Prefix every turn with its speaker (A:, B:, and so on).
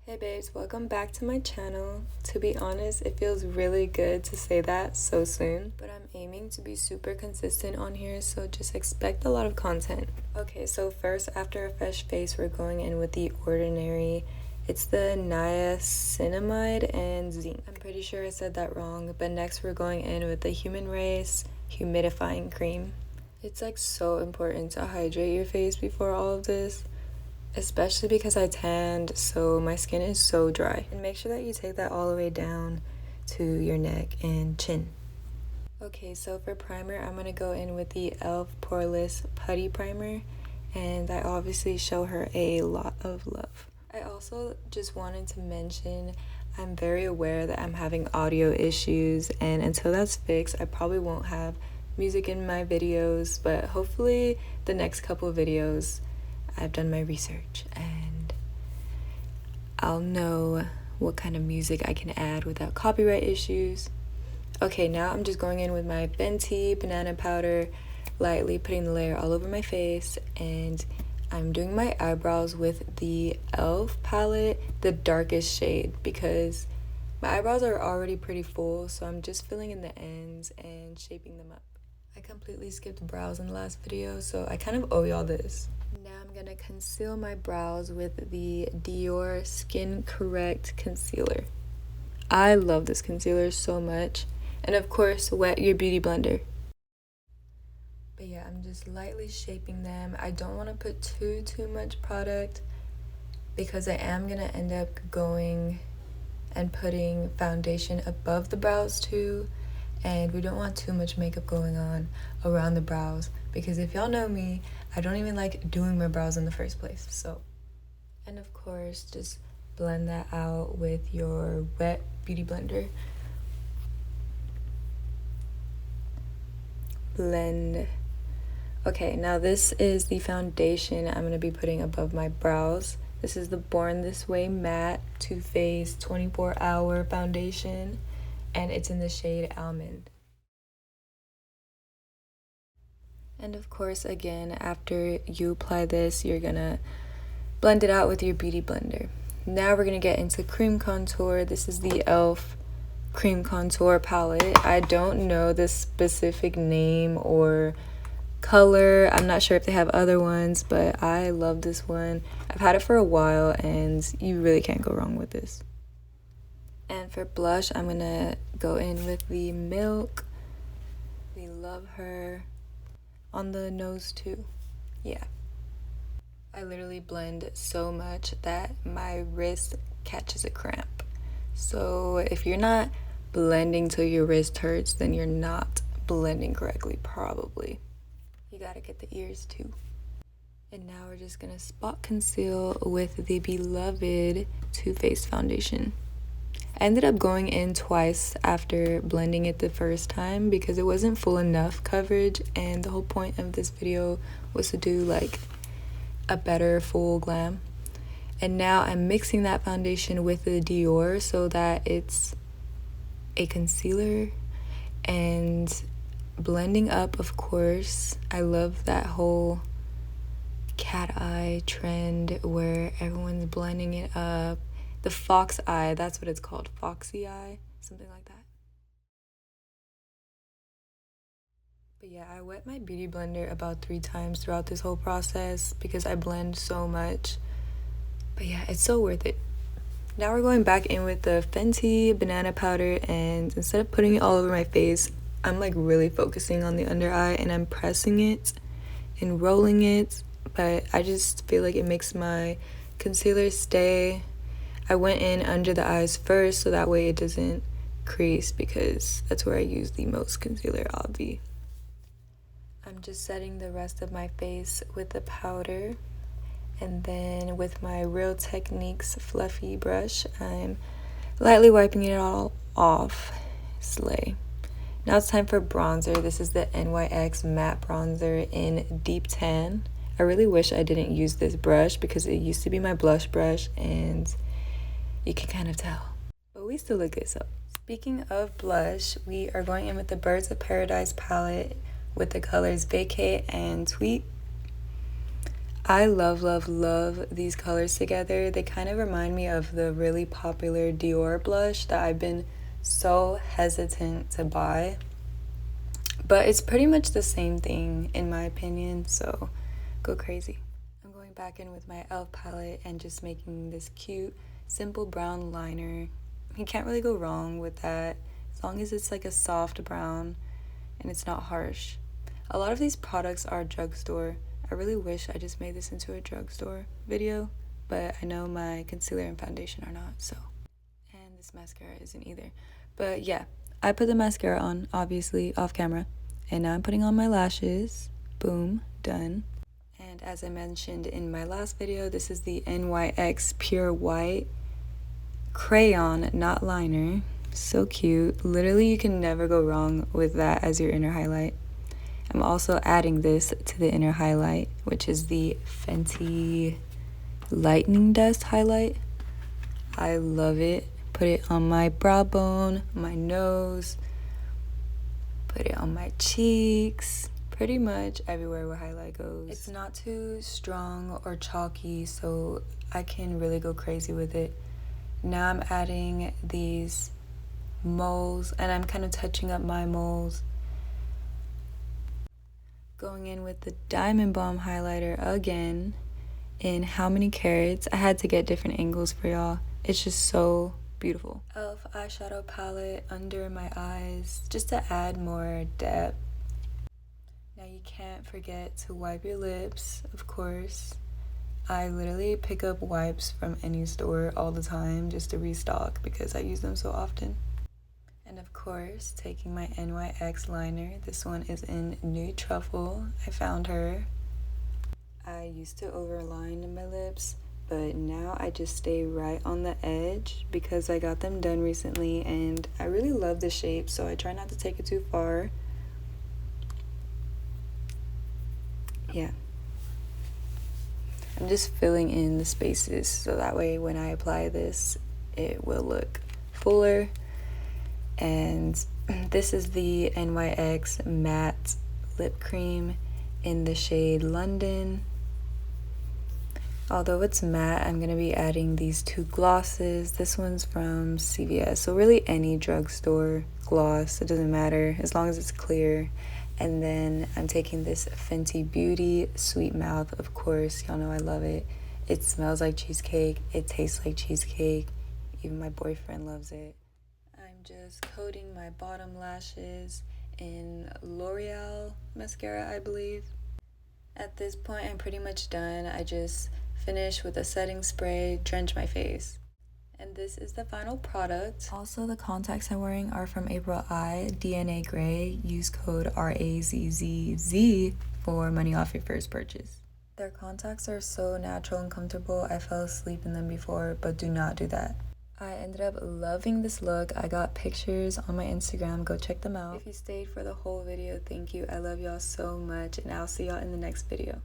A: Hey babes, welcome back to my channel. To be honest, it feels really good to say that so soon, but I'm aiming to be super consistent on here, so just expect a lot of content. Okay, so first, after a fresh face, we're going in with the Ordinary. It's the Niacinamide and Zinc. I'm pretty sure I said that wrong, but next we're going in with the Human Race Humidifying Cream. It's like so important to hydrate your face before all of this, especially because I tanned, so my skin is so dry. And make sure that you take that all the way down to your neck and chin. Okay, so for primer, I'm going to go in with the e.l.f. Poreless Putty Primer, and I obviously show her a lot of love. I also just wanted to mention I'm very aware that I'm having audio issues, and until that's fixed, I probably won't have music in my videos, but hopefully the next couple of videos I've done my research and I'll know what kind of music I can add without copyright issues. Okay, now I'm just going in with my Fenty banana powder, lightly putting the layer all over my face, and I'm doing my eyebrows with the e.l.f. palette, the darkest shade, because my eyebrows are already pretty full, so I'm just filling in the ends and shaping them up. I completely skipped brows in the last video, so I kind of owe y'all this. Now I'm gonna conceal my brows with the Dior Skin Correct Concealer. I love this concealer so much. And of course, wet your beauty blender. But yeah, I'm just lightly shaping them. I don't want to put too much product because I am gonna end up going and putting foundation above the brows too. And we don't want too much makeup going on around the brows, because if y'all know me, I don't even like doing my brows in the first place. So, and of course, just blend that out with your wet beauty blender. Blend. Okay, now this is the foundation I'm going to be putting above my brows. This is the Born This Way Matte Too Faced 24-Hour Foundation, and it's in the shade Almond. And of course, again, after you apply this, you're gonna blend it out with your beauty blender. Now we're gonna get into cream contour. This is the e.l.f. cream contour palette. I don't know the specific name or color. I'm not sure if they have other ones, but I love this one. I've had it for a while, and you really can't go wrong with this. And for blush, I'm gonna go in with the Milk. We Love Her on the nose too. Yeah. I literally blend so much that my wrist catches a cramp. So if you're not blending till your wrist hurts, then you're not blending correctly, probably. You gotta get the ears too. And now we're just gonna spot conceal with the beloved Too Faced foundation. I ended up going in twice after blending it the first time because it wasn't full enough coverage, and the whole point of this video was to do like a better full glam. And now I'm mixing that foundation with the Dior so that it's a concealer and blending up, of course. I love that whole cat eye trend where everyone's blending it up. The fox eye, that's what it's called, foxy eye, something like that. But yeah, I wet my beauty blender about 3 times throughout this whole process because I blend so much. But yeah, it's so worth it. Now we're going back in with the Fenty banana powder, and instead of putting it all over my face, I'm like really focusing on the under eye, and I'm pressing it and rolling it, but I just feel like it makes my concealer stay. I went in under the eyes first so that way it doesn't crease, because that's where I use the most concealer, obvi. I'm just setting the rest of my face with the powder, and then with my Real Techniques fluffy brush, I'm lightly wiping it all off. Slay. Now it's time for bronzer. This is the NYX matte bronzer in Deep Tan. I really wish I didn't use this brush because it used to be my blush brush, and you can kind of tell, but we still look good. So speaking of blush, we are going in with the Birds of Paradise palette with the colors Vacate and Tweet. I love, love, love these colors together. They kind of remind me of the really popular Dior blush that I've been so hesitant to buy. But it's pretty much the same thing in my opinion, so go crazy. I'm going back in with my e.l.f. palette and just making this cute, simple brown liner. You can't really go wrong with that as long as it's like a soft brown and it's not harsh. A lot of these products are drugstore. I really wish I just made this into a drugstore video, but I know my concealer and foundation are not, so. And this mascara isn't either. But yeah, I put the mascara on, obviously, off camera. And now I'm putting on my lashes. Boom, done. And as I mentioned in my last video, this is the NYX Pure White crayon, not liner. So cute. Literally, you can never go wrong with that as your inner highlight. I'm also adding this to the inner highlight, which is the Fenty Lightning Dust highlight. I love it. Put it on my brow bone, my nose, put it on my cheeks, pretty much everywhere where highlight goes. It's not too strong or chalky, so I can really go crazy with it. Now I'm adding these moles, and I'm kind of touching up my moles. Going in with the Diamond Bomb highlighter again in How Many Carats. I had to get different angles for y'all. It's just so beautiful. e.l.f. eyeshadow palette under my eyes just to add more depth. Now you can't forget to wipe your lips, of course. I literally pick up wipes from any store all the time just to restock because I use them so often. And of course, taking my NYX liner. This one is in Nude Truffle. I found her. I used to overline my lips, but now I just stay right on the edge because I got them done recently and I really love the shape, so I try not to take it too far. Yeah. I'm just filling in the spaces so that way when I apply this, it will look fuller. And this is the NYX Matte Lip Cream in the shade London. Although it's matte, I'm going to be adding these two glosses. This one's from CVS, so really any drugstore gloss, it doesn't matter as long as it's clear. And then I'm taking this Fenty Beauty Sweet Mouth, of course, y'all know I love it. It smells like cheesecake, it tastes like cheesecake, even my boyfriend loves it. I'm just coating my bottom lashes in L'Oreal mascara, I believe. At this point, I'm pretty much done. I just finish with a setting spray, drench my face. And this is the final product. Also, the contacts I'm wearing are from April Eye, DNA Gray. Use code RAZZZ for money off your first purchase. Their contacts are so natural and comfortable. I fell asleep in them before, but do not do that. I ended up loving this look. I got pictures on my Instagram. Go check them out. If you stayed for the whole video, thank you. I love y'all so much, and I'll see y'all in the next video.